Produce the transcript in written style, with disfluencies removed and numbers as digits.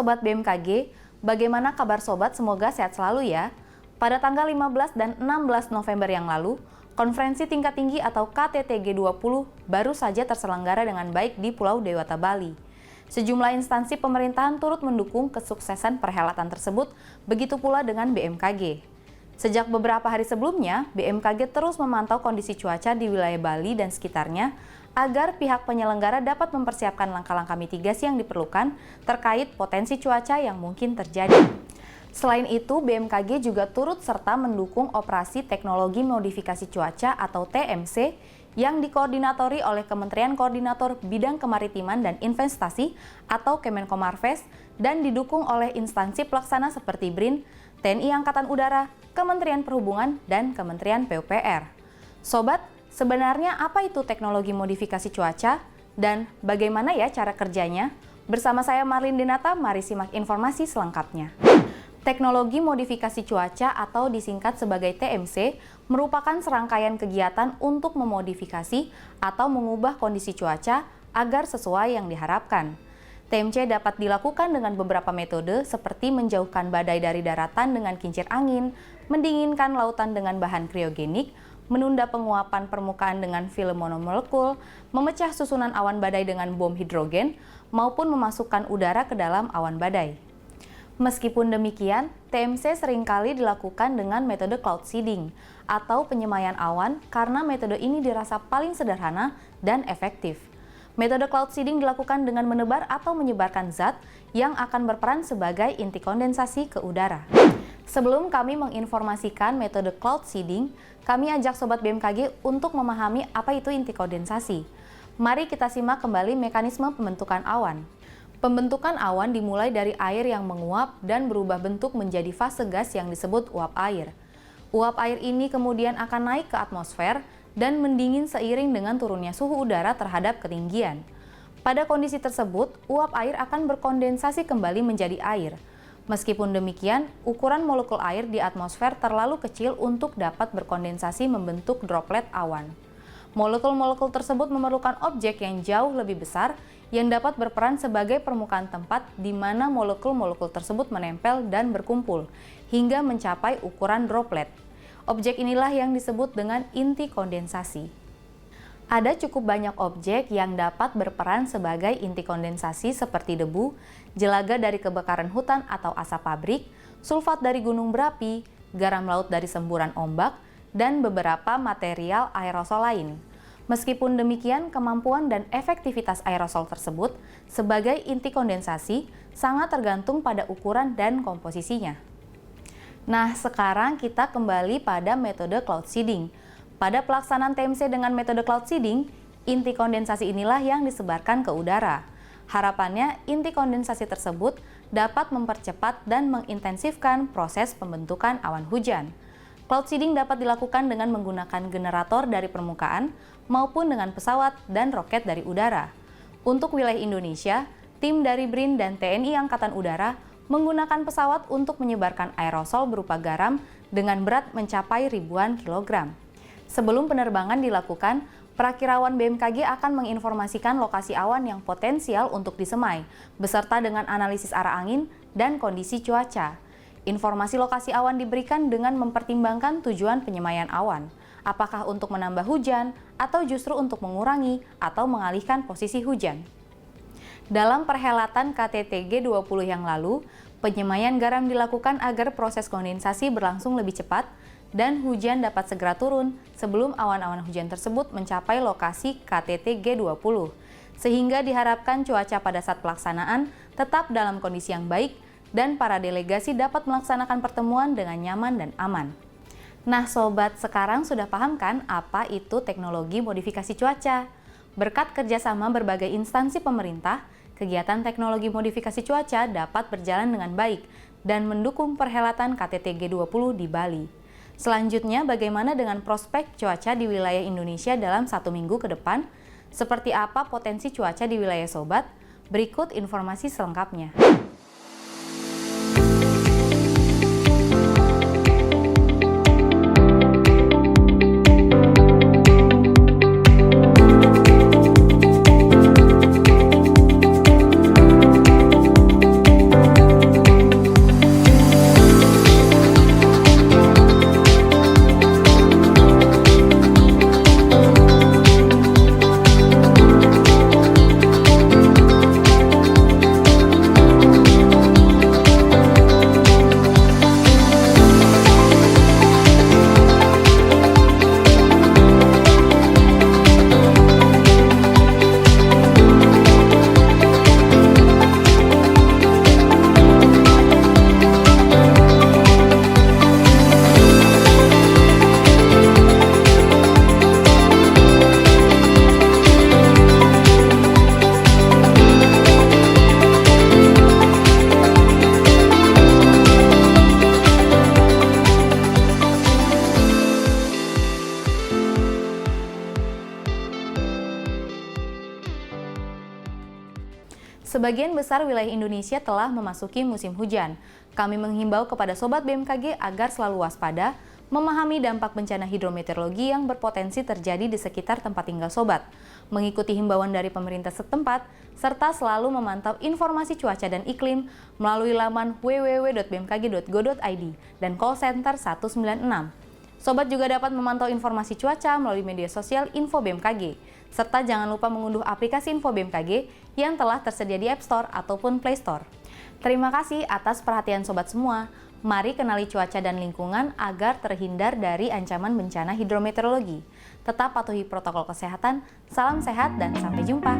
Sobat BMKG, bagaimana kabar Sobat? Semoga sehat selalu ya. Pada tanggal 15 dan 16 November yang lalu, Konferensi Tingkat Tinggi atau KTT G20 baru saja terselenggara dengan baik di Pulau Dewata, Bali. Sejumlah instansi pemerintahan turut mendukung kesuksesan perhelatan tersebut, begitu pula dengan BMKG. Sejak beberapa hari sebelumnya, BMKG terus memantau kondisi cuaca di wilayah Bali dan sekitarnya, agar pihak penyelenggara dapat mempersiapkan langkah-langkah mitigasi yang diperlukan terkait potensi cuaca yang mungkin terjadi. Selain itu, BMKG juga turut serta mendukung operasi teknologi modifikasi cuaca atau TMC yang dikoordinatori oleh Kementerian Koordinator Bidang Kemaritiman dan Investasi atau Kemenkomarves dan didukung oleh instansi pelaksana seperti BRIN, TNI Angkatan Udara, Kementerian Perhubungan, dan Kementerian PUPR. Sobat, sebenarnya apa itu teknologi modifikasi cuaca dan bagaimana ya cara kerjanya? Bersama saya Marlin Dinata, mari simak informasi selengkapnya. Teknologi modifikasi cuaca atau disingkat sebagai TMC merupakan serangkaian kegiatan untuk memodifikasi atau mengubah kondisi cuaca agar sesuai yang diharapkan. TMC dapat dilakukan dengan beberapa metode seperti menjauhkan badai dari daratan dengan kincir angin, mendinginkan lautan dengan bahan kriogenik, menunda penguapan permukaan dengan film monomolekul, memecah susunan awan badai dengan bom hidrogen, maupun memasukkan udara ke dalam awan badai. Meskipun demikian, TMC seringkali dilakukan dengan metode cloud seeding atau penyemayan awan karena metode ini dirasa paling sederhana dan efektif. Metode cloud seeding dilakukan dengan menebar atau menyebarkan zat yang akan berperan sebagai inti kondensasi ke udara. Sebelum kami menginformasikan metode cloud seeding, kami ajak Sobat BMKG untuk memahami apa itu inti kondensasi. Mari kita simak kembali mekanisme pembentukan awan. Pembentukan awan dimulai dari air yang menguap dan berubah bentuk menjadi fase gas yang disebut uap air. Uap air ini kemudian akan naik ke atmosfer dan mendingin seiring dengan turunnya suhu udara terhadap ketinggian. Pada kondisi tersebut, uap air akan berkondensasi kembali menjadi air. Meskipun demikian, ukuran molekul air di atmosfer terlalu kecil untuk dapat berkondensasi membentuk droplet awan. Molekul-molekul tersebut memerlukan objek yang jauh lebih besar yang dapat berperan sebagai permukaan tempat di mana molekul-molekul tersebut menempel dan berkumpul, hingga mencapai ukuran droplet. Objek inilah yang disebut dengan inti kondensasi. Ada cukup banyak objek yang dapat berperan sebagai inti kondensasi seperti debu, jelaga dari kebakaran hutan atau asap pabrik, sulfat dari gunung berapi, garam laut dari semburan ombak, dan beberapa material aerosol lain. Meskipun demikian, kemampuan dan efektivitas aerosol tersebut sebagai inti kondensasi sangat tergantung pada ukuran dan komposisinya. Nah, sekarang kita kembali pada metode cloud seeding. Pada pelaksanaan TMC dengan metode cloud seeding, inti kondensasi inilah yang disebarkan ke udara. Harapannya, inti kondensasi tersebut dapat mempercepat dan mengintensifkan proses pembentukan awan hujan. Cloud seeding dapat dilakukan dengan menggunakan generator dari permukaan maupun dengan pesawat dan roket dari udara. Untuk wilayah Indonesia, tim dari BRIN dan TNI Angkatan Udara menggunakan pesawat untuk menyebarkan aerosol berupa garam dengan berat mencapai ribuan kilogram. Sebelum penerbangan dilakukan, Prakirawan BMKG akan menginformasikan lokasi awan yang potensial untuk disemai, beserta dengan analisis arah angin dan kondisi cuaca. Informasi lokasi awan diberikan dengan mempertimbangkan tujuan penyemaian awan, apakah untuk menambah hujan atau justru untuk mengurangi atau mengalihkan posisi hujan. Dalam perhelatan KTT G20 yang lalu, penyemaian garam dilakukan agar proses kondensasi berlangsung lebih cepat dan hujan dapat segera turun sebelum awan-awan hujan tersebut mencapai lokasi KTT G20, sehingga diharapkan cuaca pada saat pelaksanaan tetap dalam kondisi yang baik dan para delegasi dapat melaksanakan pertemuan dengan nyaman dan aman. Nah Sobat, sekarang sudah paham kan apa itu teknologi modifikasi cuaca? Berkat kerjasama berbagai instansi pemerintah, kegiatan teknologi modifikasi cuaca dapat berjalan dengan baik dan mendukung perhelatan KTT G20 di Bali. Selanjutnya, bagaimana dengan prospek cuaca di wilayah Indonesia dalam 1 minggu ke depan? Seperti apa potensi cuaca di wilayah Sobat? Berikut informasi selengkapnya. Sebagian besar wilayah Indonesia telah memasuki musim hujan. Kami menghimbau kepada Sobat BMKG agar selalu waspada, memahami dampak bencana hidrometeorologi yang berpotensi terjadi di sekitar tempat tinggal Sobat, mengikuti himbauan dari pemerintah setempat, serta selalu memantau informasi cuaca dan iklim melalui laman www.bmkg.go.id dan call center 196. Sobat juga dapat memantau informasi cuaca melalui media sosial Info BMKG, serta jangan lupa mengunduh aplikasi Info BMKG yang telah tersedia di App Store ataupun Play Store. Terima kasih atas perhatian Sobat semua. Mari kenali cuaca dan lingkungan agar terhindar dari ancaman bencana hidrometeorologi. Tetap patuhi protokol kesehatan, salam sehat dan sampai jumpa.